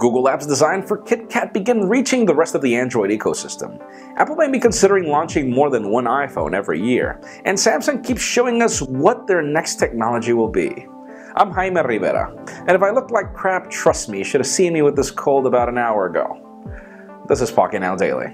Google apps designed for KitKat begin reaching the rest of the Android ecosystem. Apple may be considering launching more than one iPhone every year, and Samsung keeps showing us what their next technology will be. I'm Jaime Rivera, and if I look like crap, trust me, you should have seen me with this cold about an hour ago. This is Pocketnow Daily.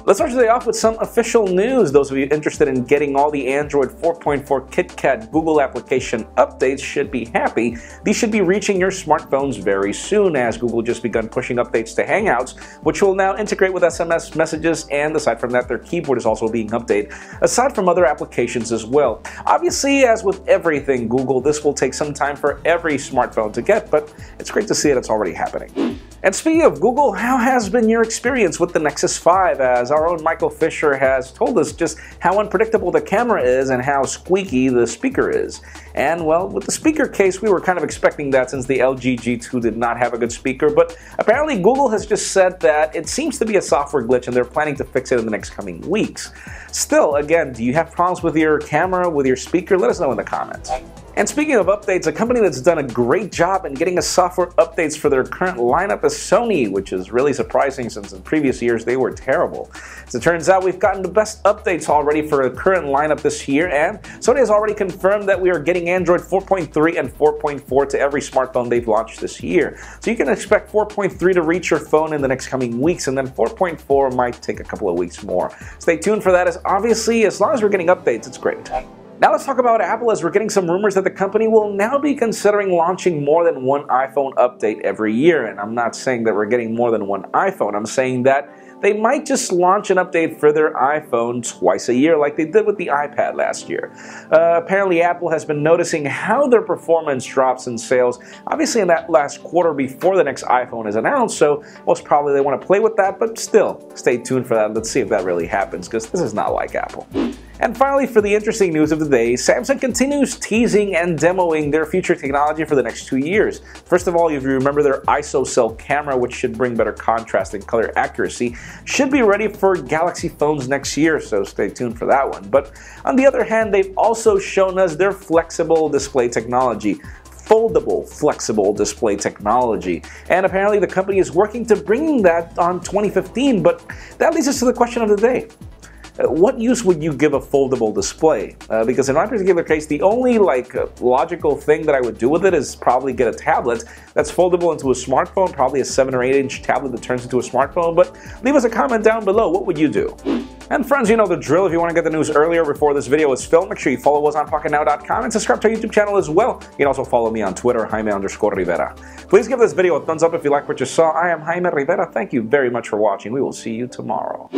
Let's start today off with some official news. Those of you interested in getting all the Android 4.4 KitKat Google application updates should be happy. These should be reaching your smartphones very soon, as Google just begun pushing updates to Hangouts, which will now integrate with SMS messages, and aside from that, their keyboard is also being updated, aside from other applications as well. Obviously, as with everything Google, this will take some time for every smartphone to get, but it's great to see that it's already happening. And speaking of Google, how has been your experience with the Nexus 5, as our own Michael Fisher has told us just how unpredictable the camera is and how squeaky the speaker is. And well, with the speaker case, we were kind of expecting that since the LG G2 did not have a good speaker, but apparently Google has just said that it seems to be a software glitch and they're planning to fix it in the next coming weeks. Still, again, do you have problems with your camera, with your speaker? Let us know in the comments. And speaking of updates, a company that's done a great job in getting us software updates for their current lineup is Sony, which is really surprising since in previous years they were terrible. As it turns out, we've gotten the best updates already for the current lineup this year, and Sony has already confirmed that we are getting Android 4.3 and 4.4 to every smartphone they've launched this year. So you can expect 4.3 to reach your phone in the next coming weeks, and then 4.4 might take a couple of weeks more. Stay tuned for that, as obviously, as long as we're getting updates, it's great. Now let's talk about Apple, as we're getting some rumors that the company will now be considering launching more than one iPhone update every year. And I'm not saying that we're getting more than one iPhone, I'm saying that they might just launch an update for their iPhone twice a year like they did with the iPad last year. Apparently Apple has been noticing how their performance drops in sales, obviously in that last quarter before the next iPhone is announced, so most probably they want to play with that, but still, stay tuned for that. Let's see if that really happens, because this is not like Apple. And finally, for the interesting news of the day, Samsung continues teasing and demoing their future technology for the next 2 years. First of all, if you remember, their ISOCELL camera, which should bring better contrast and color accuracy, should be ready for Galaxy phones next year, so stay tuned for that one. But on the other hand, they've also shown us their flexible display technology. Foldable, flexible display technology. And apparently the company is working to bringing that on 2015, but that leads us to the question of the day. What use would you give a foldable display? Because in my particular case, the only logical thing that I would do with it is probably get a tablet that's foldable into a smartphone, probably a 7 or 8 inch tablet that turns into a smartphone, but leave us a comment down below. What would you do? And friends, you know the drill. If you want to get the news earlier before this video is filmed, make sure you follow us on Pocketnow.com and subscribe to our YouTube channel as well. You can also follow me on Twitter, Jaime_Rivera. Please give this video a thumbs up if you like what you saw. I am Jaime Rivera. Thank you very much for watching. We will see you tomorrow.